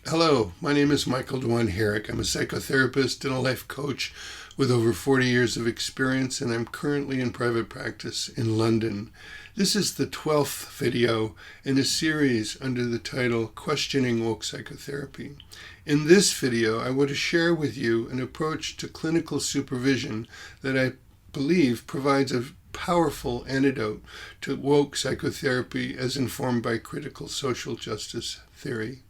Hello, my name is Michael Dewan Herrick. I'm a psychotherapist and a life coach with over 40 years of experience, and I'm currently in private practice in London. This is the 12th video in a series under the title Questioning Woke Psychotherapy. In this video, I want to share with you an approach to clinical supervision that I believe provides a powerful antidote to woke psychotherapy as informed by critical social justice theory.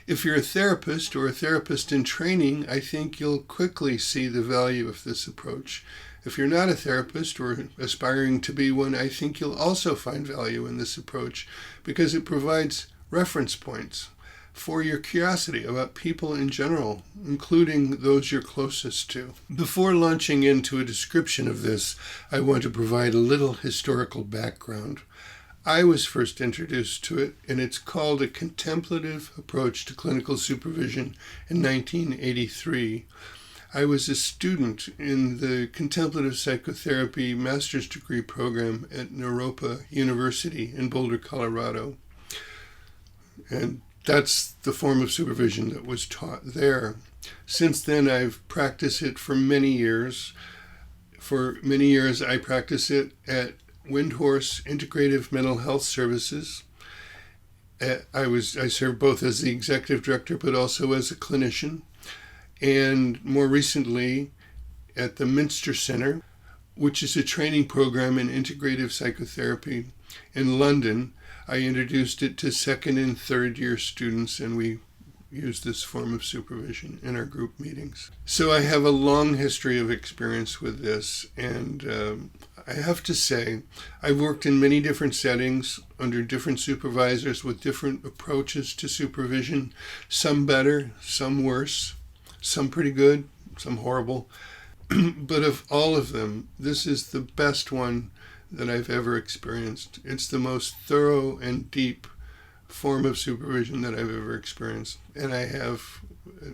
If you're a therapist or a therapist in training, I think you'll quickly see the value of this approach. If you're not a therapist or aspiring to be one, I think you'll also find value in this approach because it provides reference points for your curiosity about people in general, including those you're closest to. Before launching into a description of this, I want to provide a little historical background. I was first introduced to it, and it's called a Contemplative approach to clinical supervision in 1983. I was a student in the Contemplative Psychotherapy master's degree program at Naropa University in Boulder, Colorado. And that's the form of supervision that was taught there. Since then, I've practiced it for many years. For many years, I practice it at Windhorse Integrative Mental Health Services. I served both as the executive director but also as a clinician. And more recently at the Minster Center, which is a training program in integrative psychotherapy in London. I introduced it to second and third year students, and we use this form of supervision in our group meetings. So I have a long history of experience with this, and I have to say, I've worked in many different settings under different supervisors with different approaches to supervision, some better, some worse, some pretty good, some horrible. But of all of them, this is the best one that I've ever experienced. It's the most thorough and deep form of supervision that I've ever experienced, and I have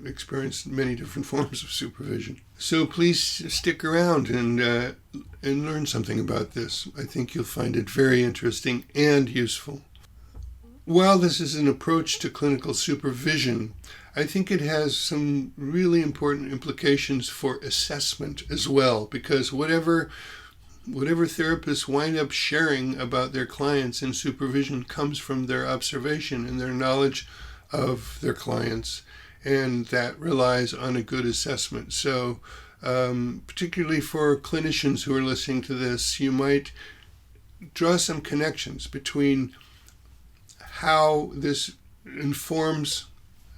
experienced many different forms of supervision. So please stick around and learn something about this. I think you'll find it very interesting and useful. While this is an approach to clinical supervision, I think it has some really important implications for assessment as well, because whatever therapists wind up sharing about their clients in supervision comes from their observation and their knowledge of their clients, and that relies on a good assessment. So particularly for clinicians who are listening to this, you might draw some connections between how this informs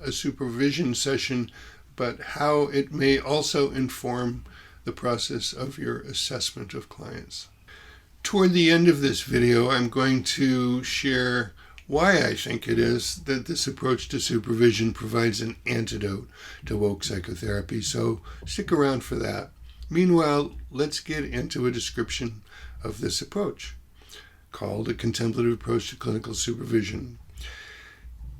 a supervision session, but how it may also inform the process of your assessment of clients. Toward the end of this video, I'm going to share why I think it is that this approach to supervision provides an antidote to woke psychotherapy, so stick around for that. Meanwhile, let's get into a description of this approach, called a contemplative approach to clinical supervision.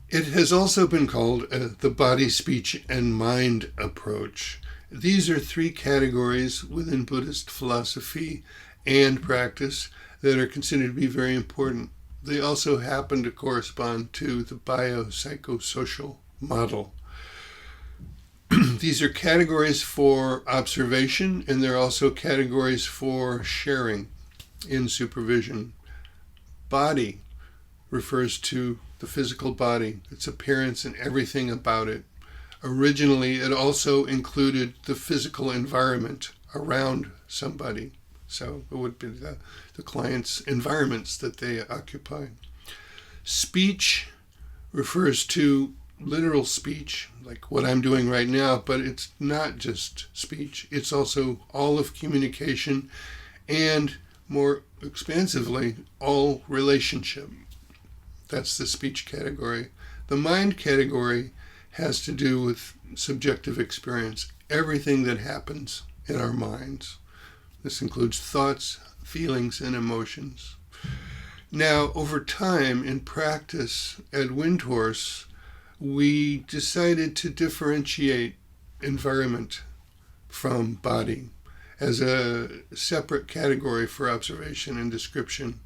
It has also been called the body, speech, and mind approach. These are three categories within Buddhist philosophy and practice that are considered to be very important. They also happen to correspond to the biopsychosocial model. These are categories for observation, and they're also categories for sharing in supervision. Body refers to the physical body, its appearance and everything about it. Originally, it also included the physical environment around somebody. So it would be the client's environments that they occupy. Speech refers to literal speech, like what I'm doing right now, but it's not just speech. It's also all of communication and, more expansively, all relationship. That's the speech category. The mind category has to do with subjective experience, everything that happens in our minds. This includes thoughts, feelings, and emotions. Now, over time in practice at Windhorse, we decided to differentiate environment from body as a separate category for observation and description,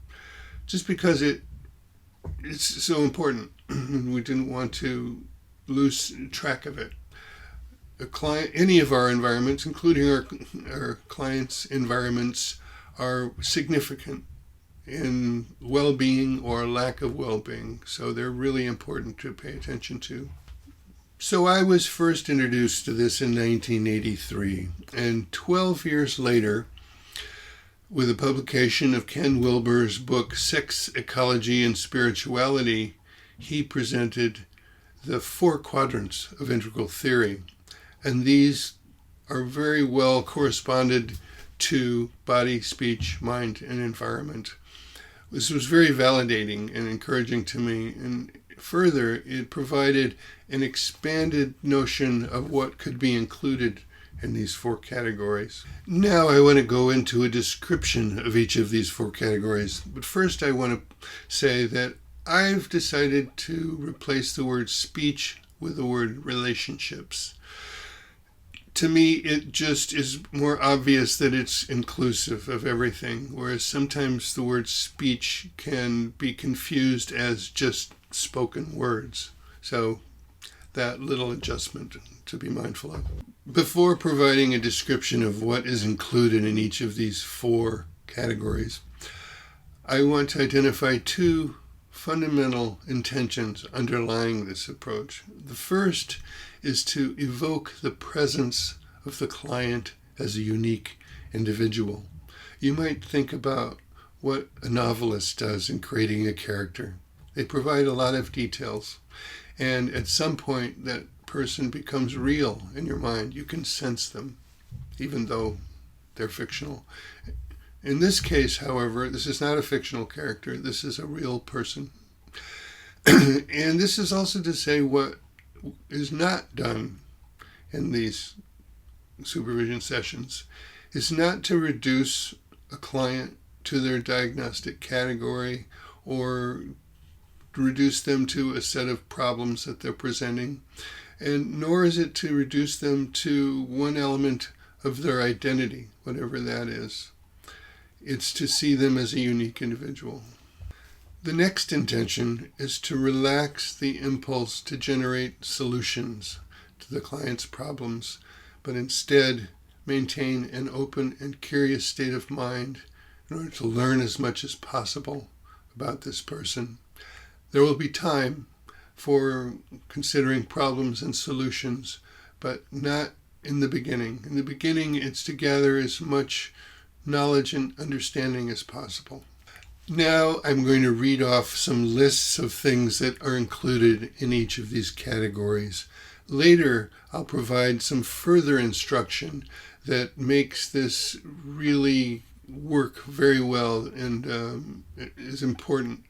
just because it's so important. We didn't want to lose track of it. Any of our environments, including our clients' environments, are significant in well-being or lack of well-being. So they're really important to pay attention to. So I was first introduced to this in 1983, and 12 years later, with the publication of Ken Wilber's book, Sex, Ecology, and Spirituality, he presented the 4 quadrants of integral theory. And these are very well corresponded to body, speech, mind, and environment. This was very validating and encouraging to me. And further, it provided an expanded notion of what could be included in these 4 categories. Now I want to go into a description of each of these 4 categories. But first I want to say that I've decided to replace the word speech with the word relationships. To me, it just is more obvious that it's inclusive of everything, whereas sometimes the word speech can be confused as just spoken words. So that little adjustment to be mindful of. Before providing a description of what is included in each of these 4 categories, I want to identify 2 fundamental intentions underlying this approach. The first is to evoke the presence of the client as a unique individual. You might think about what a novelist does in creating a character. They provide a lot of details, and at some point that person becomes real in your mind. You can sense them, even though they're fictional. In this case, however, this is not a fictional character. This is a real person. And this is also to say what is not done in these supervision sessions is not to reduce a client to their diagnostic category or reduce them to a set of problems that they're presenting, and nor is it to reduce them to one element of their identity, whatever that is. It's to see them as a unique individual. The next intention is to relax the impulse to generate solutions to the client's problems, but instead maintain an open and curious state of mind in order to learn as much as possible about this person. There will be time for considering problems and solutions, but not in the beginning. In the beginning, it's to gather as much knowledge and understanding as possible. Now I'm going to read off some lists of things that are included in each of these categories. Later, I'll provide some further instruction that makes this really work very well and is important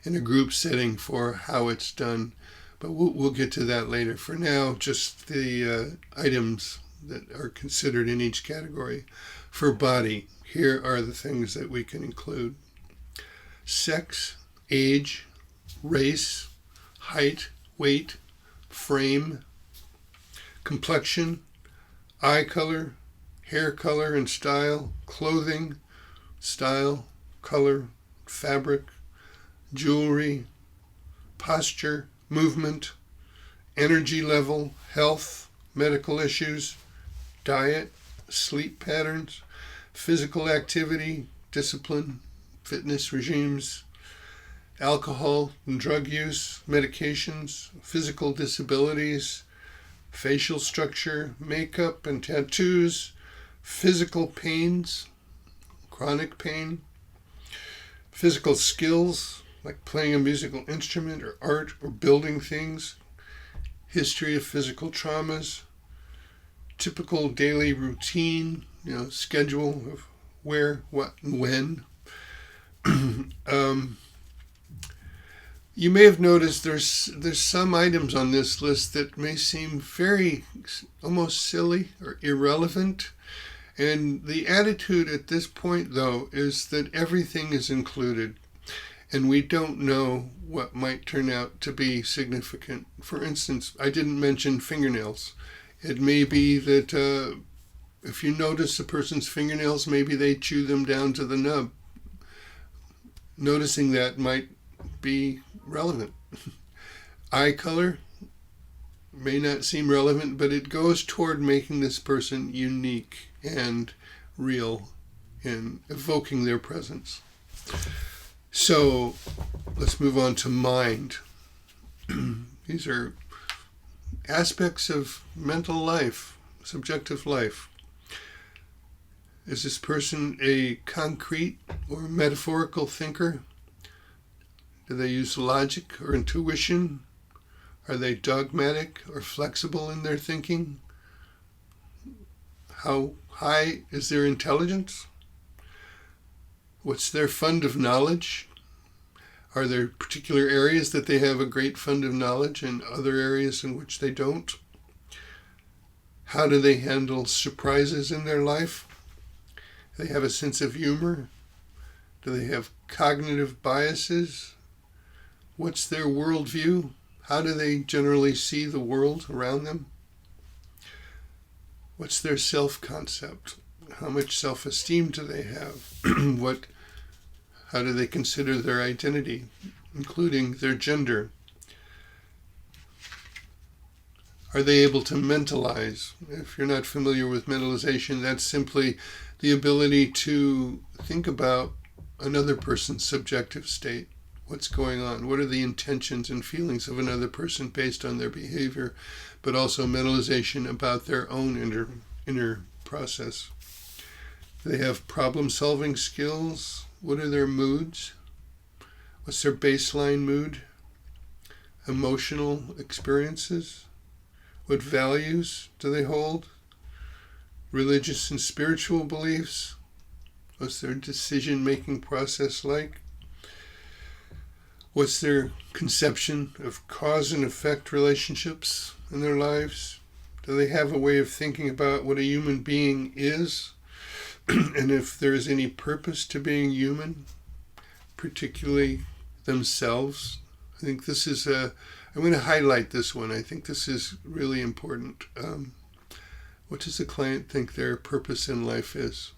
in a group setting for how it's done. But we'll get to that later. For now, just the items that are considered in each category. For body, here are the things that we can include. Sex, age, race, height, weight, frame, complexion, eye color, hair color and style, clothing, style, color, fabric, jewelry, posture, movement, energy level, health, medical issues, diet, sleep patterns, physical activity, discipline, fitness regimes, alcohol and drug use, medications, physical disabilities, facial structure, makeup and tattoos, physical pains, chronic pain, physical skills like playing a musical instrument or art or building things, history of physical traumas, typical daily routine, schedule of where, what, and when. You may have noticed there's some items on this list that may seem very almost silly or irrelevant, and the attitude at this point though is that everything is included and we don't know what might turn out to be significant. For instance, I didn't mention fingernails. It may be that if you notice a person's fingernails, maybe they chew them down to the nub. Noticing that might be relevant. Eye color, may not seem relevant, but it goes toward making this person unique and real in evoking their presence. So let's move on to mind. These are aspects of mental life, subjective life. Is this person a concrete or metaphorical thinker? Do they use logic or intuition? Are they dogmatic or flexible in their thinking? How high is their intelligence? What's their fund of knowledge? Are there particular areas that they have a great fund of knowledge and other areas in which they don't? How do they handle surprises in their life? Do they have a sense of humor? Do they have cognitive biases? What's their worldview? How do they generally see the world around them? What's their self-concept? How much self-esteem do they have? How do they consider their identity, including their gender? Are they able to mentalize? If you're not familiar with mentalization, that's simply the ability to think about another person's subjective state. What's going on? What are the intentions and feelings of another person based on their behavior, but also mentalization about their own inner process. Do they have problem-solving skills? What are their moods? What's their baseline mood? Emotional experiences? What values do they hold? Religious and spiritual beliefs? What's their decision-making process like? What's their conception of cause and effect relationships in their lives? Do they have a way of thinking about what a human being is? And if there is any purpose to being human, particularly themselves? I think this is I'm going to highlight this one. I think this is really important. What does the client think their purpose in life is?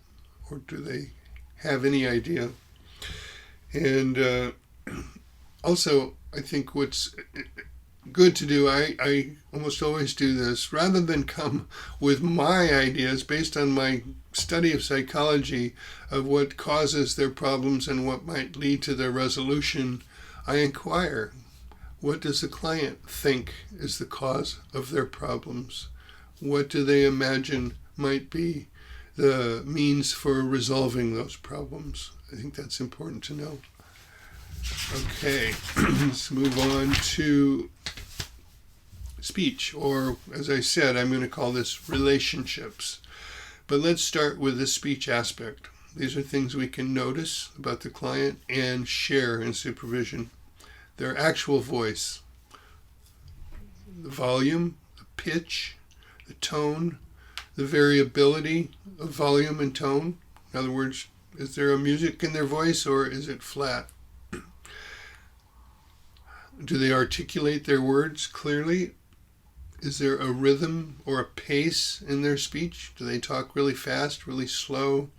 Or do they have any idea? And also, I think what's good to do, I almost always do this, rather than come with my ideas based on my study of psychology of what causes their problems and what might lead to their resolution, I inquire, what does the client think is the cause of their problems? What do they imagine might be the means for resolving those problems? I think that's important to know. Okay, let's move on to speech, or as I said, I'm going to call this relationships. But let's start with the speech aspect. These are things we can notice about the client and share in supervision. Their actual voice, the volume, the pitch, the tone, the variability of volume and tone. In other words, is there a music in their voice or is it flat? Do they articulate their words clearly? Is there a rhythm or a pace in their speech? Do they talk really fast, really slow?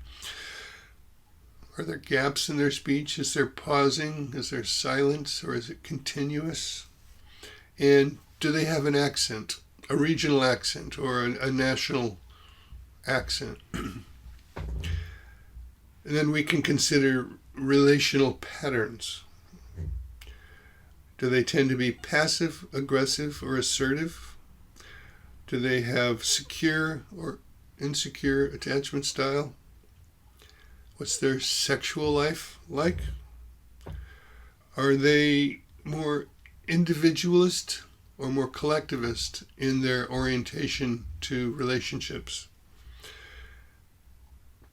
Are there gaps in their speech? Is there pausing? Is there silence, or is it continuous? And do they have an accent, a regional accent or a national accent? And then we can consider relational patterns. Do they tend to be passive, aggressive, or assertive? Do they have secure or insecure attachment style? What's their sexual life like? Are they more individualist or more collectivist in their orientation to relationships?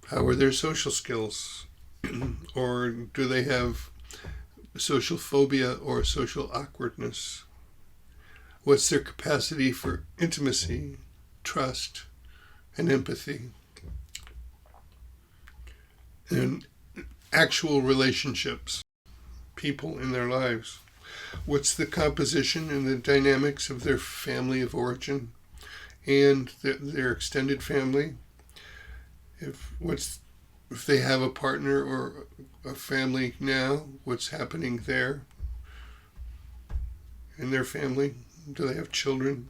How are their social skills? Or do they have social phobia or social awkwardness? What's their capacity for intimacy, trust, and empathy? And actual relationships, people in their lives. What's the composition and the dynamics of their family of origin and their extended family? If they have a partner or a family now, what's happening there in their family? Do they have children?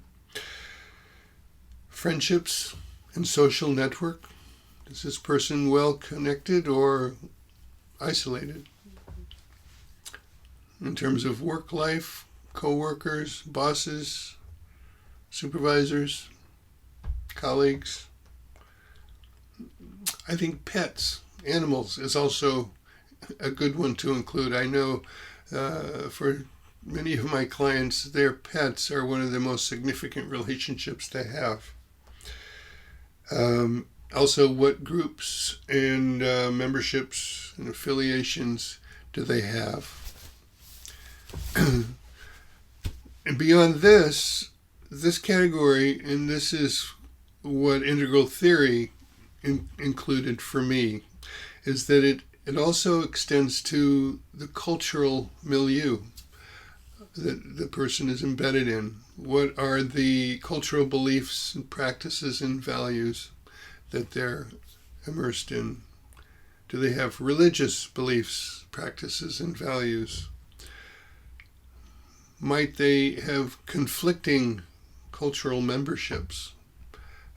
Friendships and social network. Is this person well connected or isolated? In terms of work life, co-workers, bosses, supervisors, colleagues. I think pets, animals, is also a good one to include. I know for many of my clients, their pets are one of the most significant relationships they have. Also, what groups and memberships and affiliations do they have? And beyond this category, and this is what integral theory included for me, is that it also extends to the cultural milieu that the person is embedded in. What are the cultural beliefs and practices and values that they're immersed in? Do they have religious beliefs, practices, and values? Might they have conflicting cultural memberships?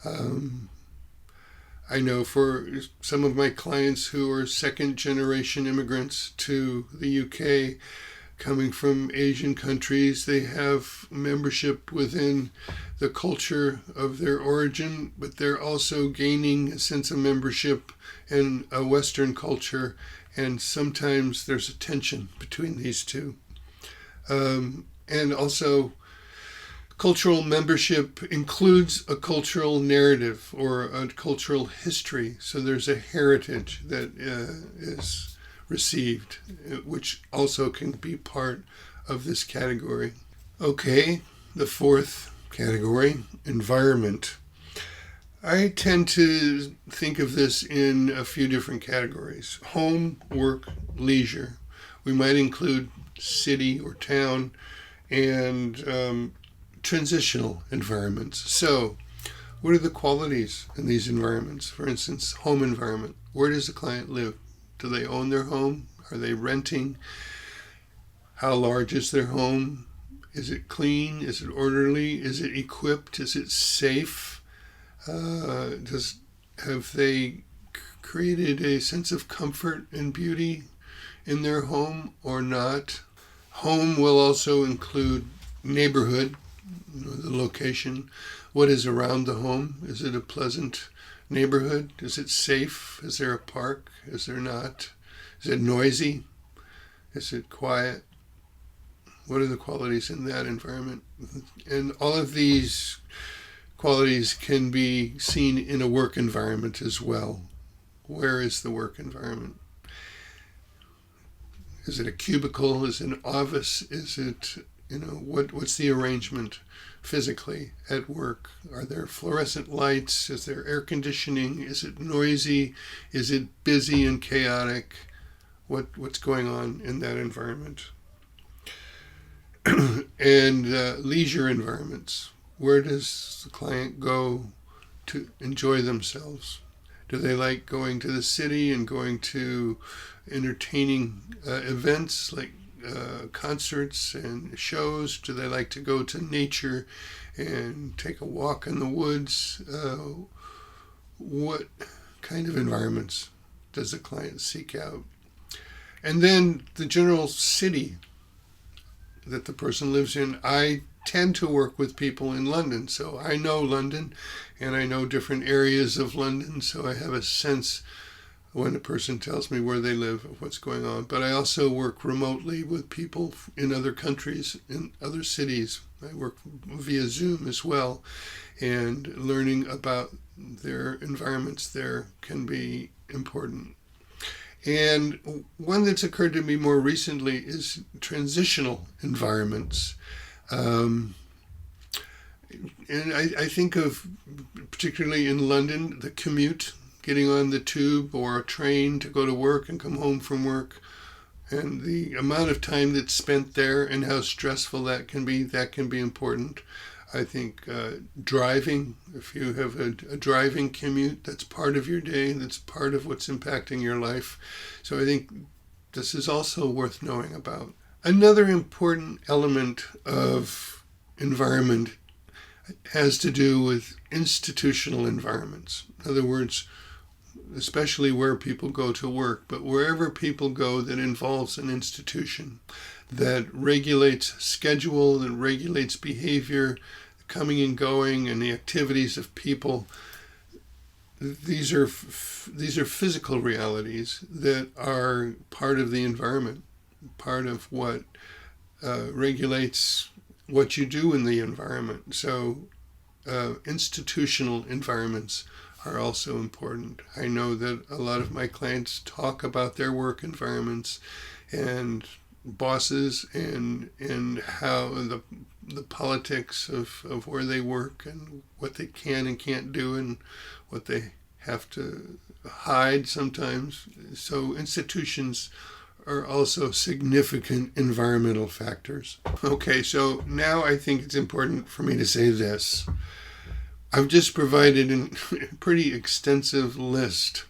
I know for some of my clients who are second-generation immigrants to the UK, coming from Asian countries, they have membership within the culture of their origin, but they're also gaining a sense of membership in a Western culture, and sometimes there's a tension between these two. And also, cultural membership includes a cultural narrative or a cultural history. So there's a heritage that is received, which also can be part of this category. Okay, the fourth category, environment. I tend to think of this in a few different categories. Home, work, leisure. We might include city or town, and transitional environments. So, what are the qualities in these environments? For instance, home environment. Where does the client live? Do they own their home? Are they renting? How large is their home? Is it clean? Is it orderly? Is it equipped? Is it safe? Have they created a sense of comfort and beauty in their home or not? Home will also include neighborhood, the location. What is around the home? Is it a pleasant neighborhood? Is it safe? Is there a park? Is there not? Is it noisy? Is it quiet? What are the qualities in that environment? And all of these qualities can be seen in a work environment as well. Where is the work environment? Is it a cubicle? Is it an office? Is it, what's the arrangement physically at work? Are there fluorescent lights? Is there air conditioning? Is it noisy? Is it busy and chaotic? What's going on in that environment? And leisure environments. Where does the client go to enjoy themselves? Do they like going to the city and going to entertaining events like concerts and shows? Do they like to go to nature and take a walk in the woods? What kind of environments does the client seek out? And then the general city that the person lives in. I tend to work with people in London, so I know London and I know different areas of London, so I have a sense when a person tells me where they live of what's going on. But I also work remotely with people in other countries, in other cities. I work via Zoom as well, and learning about their environments there can be important. And one that's occurred to me more recently is transitional environments. And I think of, particularly in London, the commute, getting on the tube or a train to go to work and come home from work, and the amount of time that's spent there and how stressful that can be important. I think driving, if you have a driving commute, that's part of your day, that's part of what's impacting your life. So I think this is also worth knowing about. Another important element of environment, has to do with institutional environments. In other words, especially where people go to work, but wherever people go that involves an institution that regulates schedule, that regulates behavior, coming and going, and the activities of people. These are physical realities that are part of the environment, part of what regulates what you do in the environment. So institutional environments are also important. I know that a lot of my clients talk about their work environments and bosses and how the politics of where they work and what they can and can't do and what they have to hide sometimes. So institutions are also significant environmental factors. Okay, so now I think it's important for me to say this. I've just provided a pretty extensive list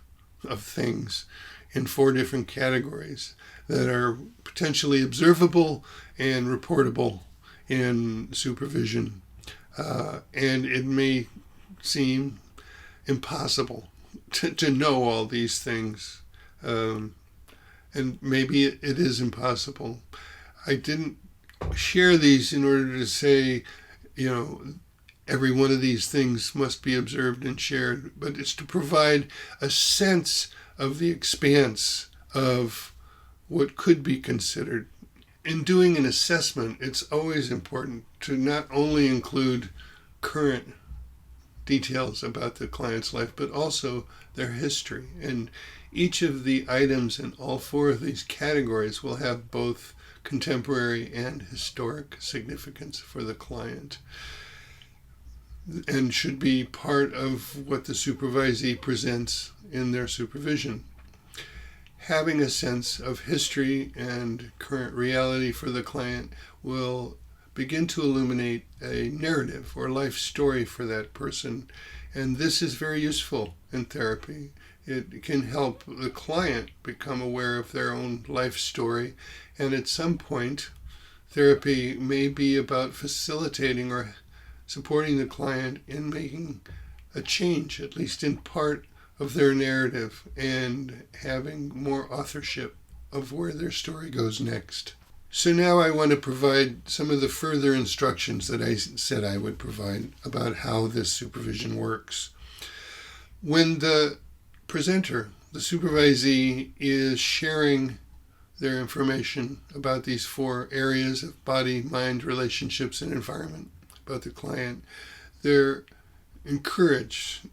of things in 4 different categories that are potentially observable and reportable in supervision. And it may seem impossible to know all these things. And maybe it is impossible. I didn't share these in order to say, every one of these things must be observed and shared, but it's to provide a sense of the expanse of what could be considered. In doing an assessment, it's always important to not only include current details about the client's life, but also their history. And each of the items in all 4 of these categories will have both contemporary and historic significance for the client, and should be part of what the supervisee presents in their supervision. Having a sense of history and current reality for the client will begin to illuminate a narrative or life story for that person. And this is very useful in therapy. It can help the client become aware of their own life story. And at some point, therapy may be about facilitating or supporting the client in making a change, at least in part of their narrative, and having more authorship of where their story goes next. So now I want to provide some of the further instructions that I said I would provide about how this supervision works. When the presenter, the supervisee, is sharing their information about these 4 areas of body, mind, relationships, and environment about the client, they're encouraged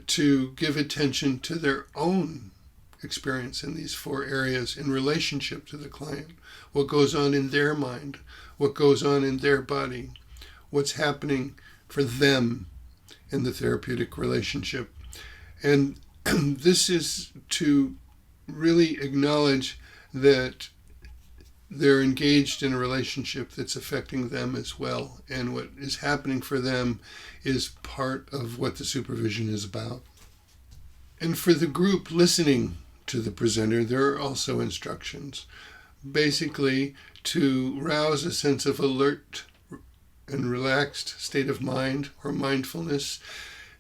to give attention to their own experience in these 4 areas in relationship to the client. What goes on in their mind, what goes on in their body, what's happening for them in the therapeutic relationship. And this is to really acknowledge that they're engaged in a relationship that's affecting them as well. And what is happening for them is part of what the supervision is about. And for the group listening to the presenter, there are also instructions, basically to rouse a sense of alert and relaxed state of mind or mindfulness,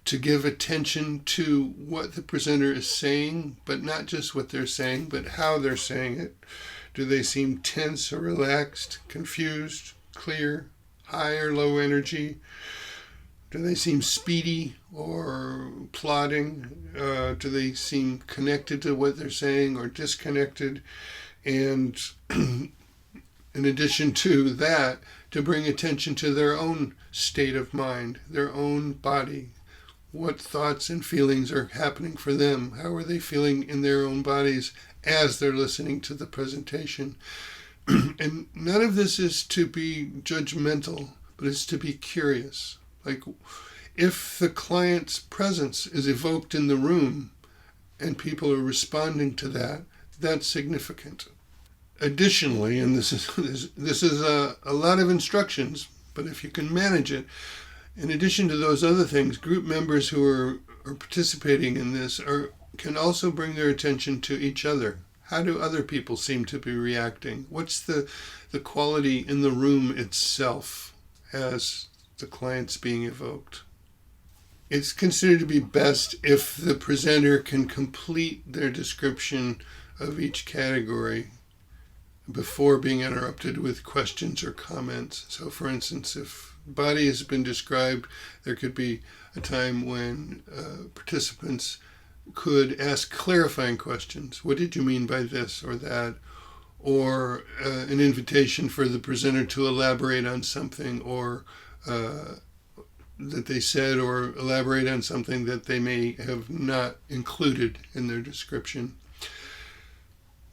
to give attention to what the presenter is saying, but not just what they're saying, but how they're saying it. Do they seem tense or relaxed, confused, clear, high or low energy? Do they seem speedy or plodding? Do they seem connected to what they're saying or disconnected? And in addition to that, to bring attention to their own state of mind, their own body. What thoughts and feelings are happening for them? How are they feeling in their own bodies as they're listening to the presentation? And none of this is to be judgmental, but it's to be curious. Like, if the client's presence is evoked in the room and people are responding to that, that's significant. Additionally, and this is a lot of instructions, but if you can manage it, in addition to those other things, group members who are participating in this can also bring their attention to each other. How do other people seem to be reacting? What's the quality in the room itself as the clients being evoked. It's considered to be best if the presenter can complete their description of each category before being interrupted with questions or comments. So for instance, if body has been described, there could be a time when participants could ask clarifying questions. What did you mean by this or that? Or an invitation for the presenter to elaborate on something or that they said, or elaborate on something that they may have not included in their description.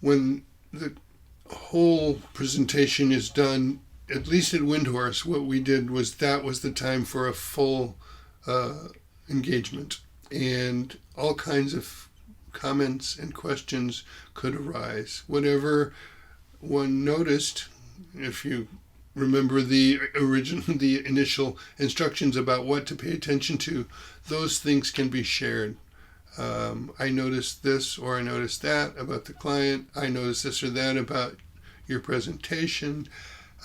When the whole presentation is done, at least at Windhorse, what we did was that was the time for a full engagement, and all kinds of comments and questions could arise. Whatever one noticed, if you remember the initial instructions about what to pay attention to, those things can be shared. I noticed this or I noticed that about the client. I noticed this or that about your presentation.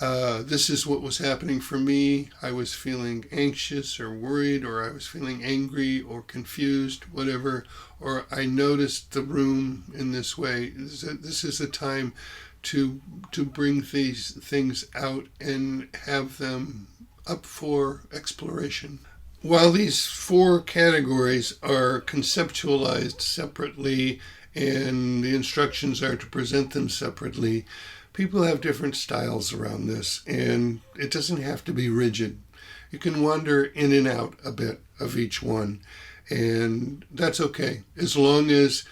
This is what was happening for me. I was feeling anxious or worried, or I was feeling angry or confused, whatever. Or I noticed the room in this way. This is a time to bring these things out and have them up for exploration. While these 4 categories are conceptualized separately and the instructions are to present them separately, people have different styles around this, and it doesn't have to be rigid. You can wander in and out a bit of each one, and that's okay, as long as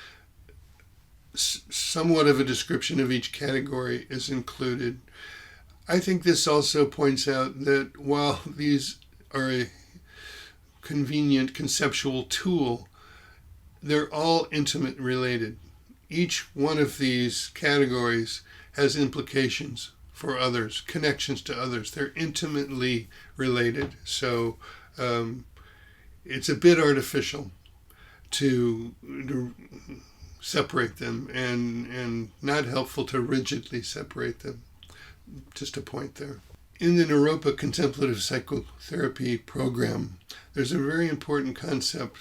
somewhat of a description of each category is included. I think this also points out that while these are a convenient conceptual tool, they're all intimate related. Each one of these categories has implications for others, connections to others. They're intimately related. So it's a bit artificial to separate them, and not helpful to rigidly separate them. Just a point there. In the Naropa Contemplative Psychotherapy program, there's a very important concept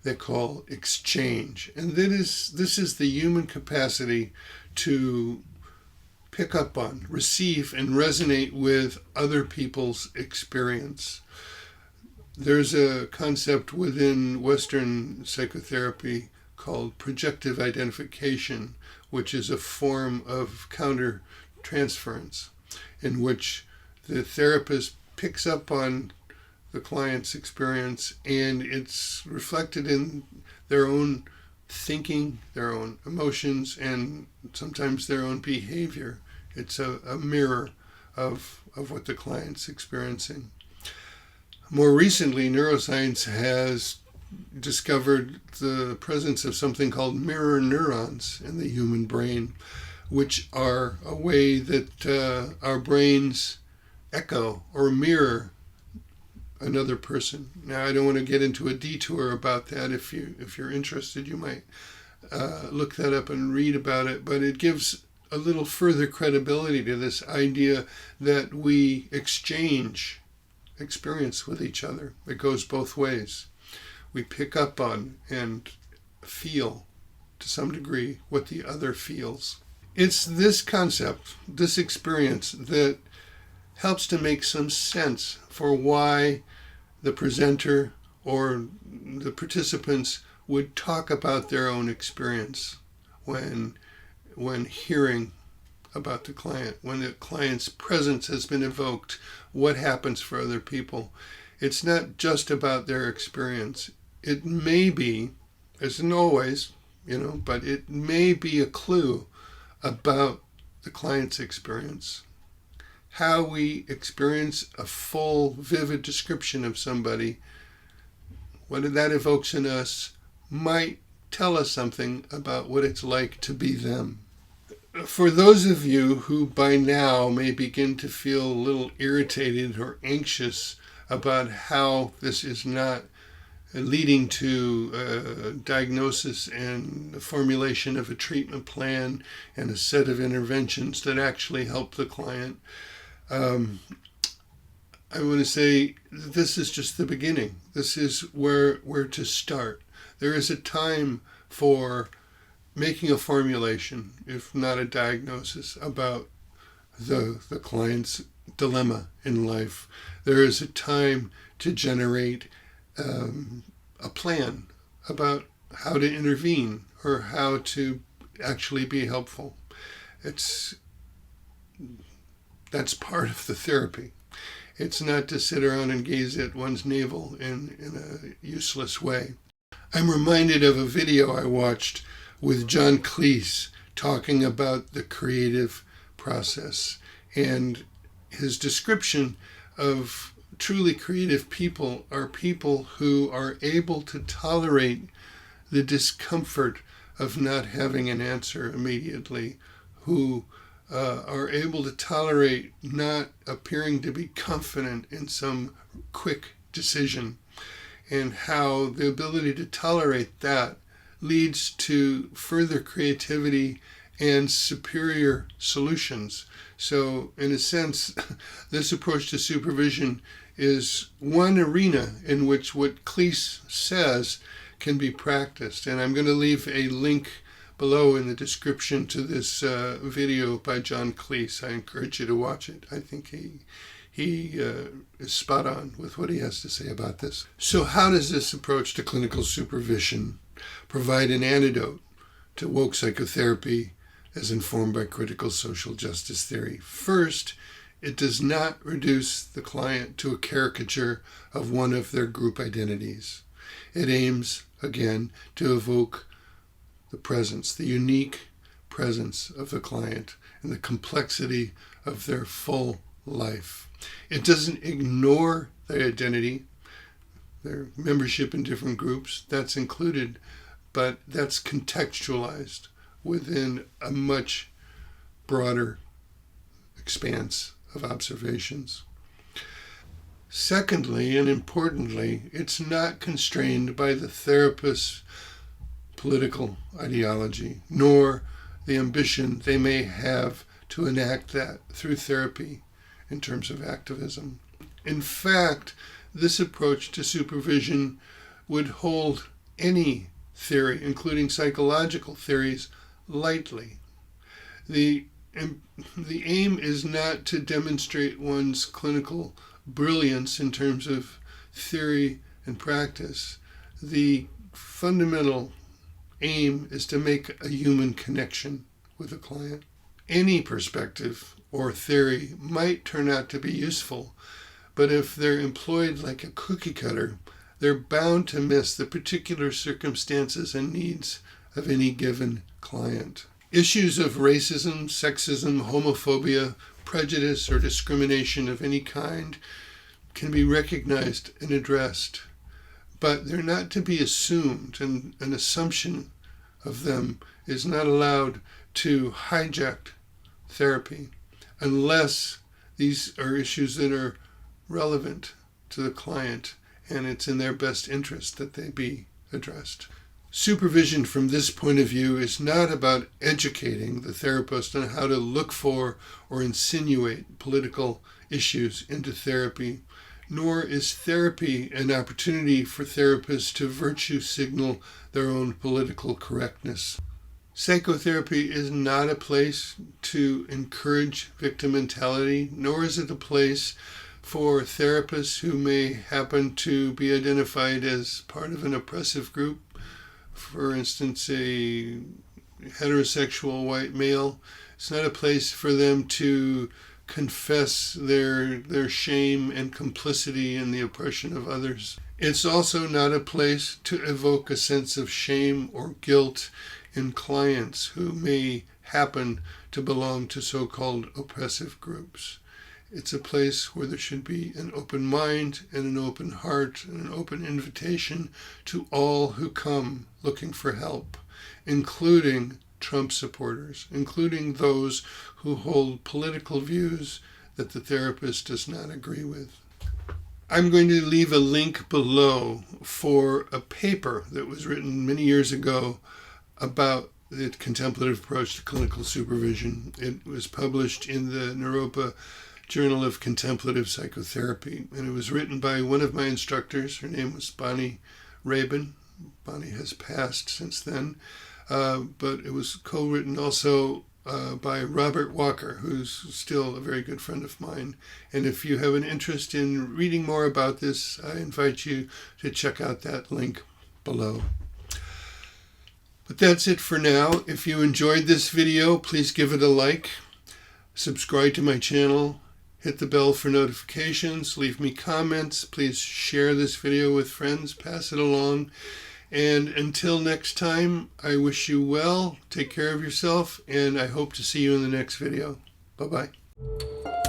they call exchange. And this is the human capacity to pick up on, receive, and resonate with other people's experience. There's a concept within Western psychotherapy called projective identification, which is a form of counter-transference in which the therapist picks up on the client's experience, and it's reflected in their own thinking, their own emotions, and sometimes their own behavior. It's a mirror of what the client's experiencing. More recently, neuroscience has discovered the presence of something called mirror neurons in the human brain, which are a way that our brains echo or mirror another person. Now, I don't want to get into a detour about that. If you're interested, you might look that up and read about it, but it gives a little further credibility to this idea that we exchange experience with each other. It goes both ways. We pick up on and feel, to some degree, what the other feels. It's this concept, this experience, that helps to make some sense for why the presenter or the participants would talk about their own experience when hearing about the client, when the client's presence has been evoked, what happens for other people. It's not just about their experience. It may be, as in always, but it may be a clue about the client's experience. How we experience a full, vivid description of somebody, what that evokes in us, might tell us something about what it's like to be them. For those of you who by now may begin to feel a little irritated or anxious about how this is not leading to a diagnosis and the formulation of a treatment plan and a set of interventions that actually help the client, I want to say this is just the beginning. This is where to start. There is a time for making a formulation, if not a diagnosis, about the client's dilemma in life. There is a time to generate a plan about how to intervene or how to actually be helpful. That's part of the therapy. It's not to sit around and gaze at one's navel in a useless way. I'm reminded of a video I watched with John Cleese talking about the creative process, and his description of truly creative people are people who are able to tolerate the discomfort of not having an answer immediately, who are able to tolerate not appearing to be confident in some quick decision, and how the ability to tolerate that leads to further creativity and superior solutions. So, in a sense, this approach to supervision is one arena in which what Cleese says can be practiced. And I'm going to leave a link below in the description to this video by John Cleese. I encourage you to watch it. I think he is spot on with what he has to say about this. So how does this approach to clinical supervision provide an antidote to woke psychotherapy as informed by critical social justice theory? First, it does not reduce the client to a caricature of one of their group identities. It aims, again, to evoke the presence, the unique presence of the client and the complexity of their full life. It doesn't ignore their identity, their membership in different groups, that's included, but that's contextualized within a much broader expanse of observations. Secondly, and importantly, it's not constrained by the therapist's political ideology, nor the ambition they may have to enact that through therapy in terms of activism. In fact, this approach to supervision would hold any theory, including psychological theories, lightly. The aim is not to demonstrate one's clinical brilliance in terms of theory and practice. The fundamental aim is to make a human connection with a client. Any perspective or theory might turn out to be useful, but if they're employed like a cookie cutter, they're bound to miss the particular circumstances and needs of any given client. Issues of racism, sexism, homophobia, prejudice, or discrimination of any kind can be recognized and addressed, but they're not to be assumed, and an assumption of them is not allowed to hijack therapy unless these are issues that are relevant to the client and it's in their best interest that they be addressed. Supervision from this point of view is not about educating the therapist on how to look for or insinuate political issues into therapy, nor is therapy an opportunity for therapists to virtue signal their own political correctness. Psychotherapy is not a place to encourage victim mentality, nor is it a place for therapists who may happen to be identified as part of an oppressive group. For instance, a heterosexual white male. It's not a place for them to confess their shame and complicity in the oppression of others. It's also not a place to evoke a sense of shame or guilt in clients who may happen to belong to so-called oppressive groups. It's a place where there should be an open mind and an open heart and an open invitation to all who come looking for help, including Trump supporters, including those who hold political views that the therapist does not agree with. I'm going to leave a link below for a paper that was written many years ago about the contemplative approach to clinical supervision. It was published in the Naropa Journal of Contemplative Psychotherapy. And it was written by one of my instructors. Her name was Bonnie Rabin. Bonnie has passed since then. But it was co-written also by Robert Walker, who's still a very good friend of mine. And if you have an interest in reading more about this, I invite you to check out that link below. But that's it for now. If you enjoyed this video, please give it a like, subscribe to my channel, hit the bell for notifications, leave me comments, please share this video with friends, pass it along. And until next time, I wish you well, take care of yourself, and I hope to see you in the next video. Bye-bye.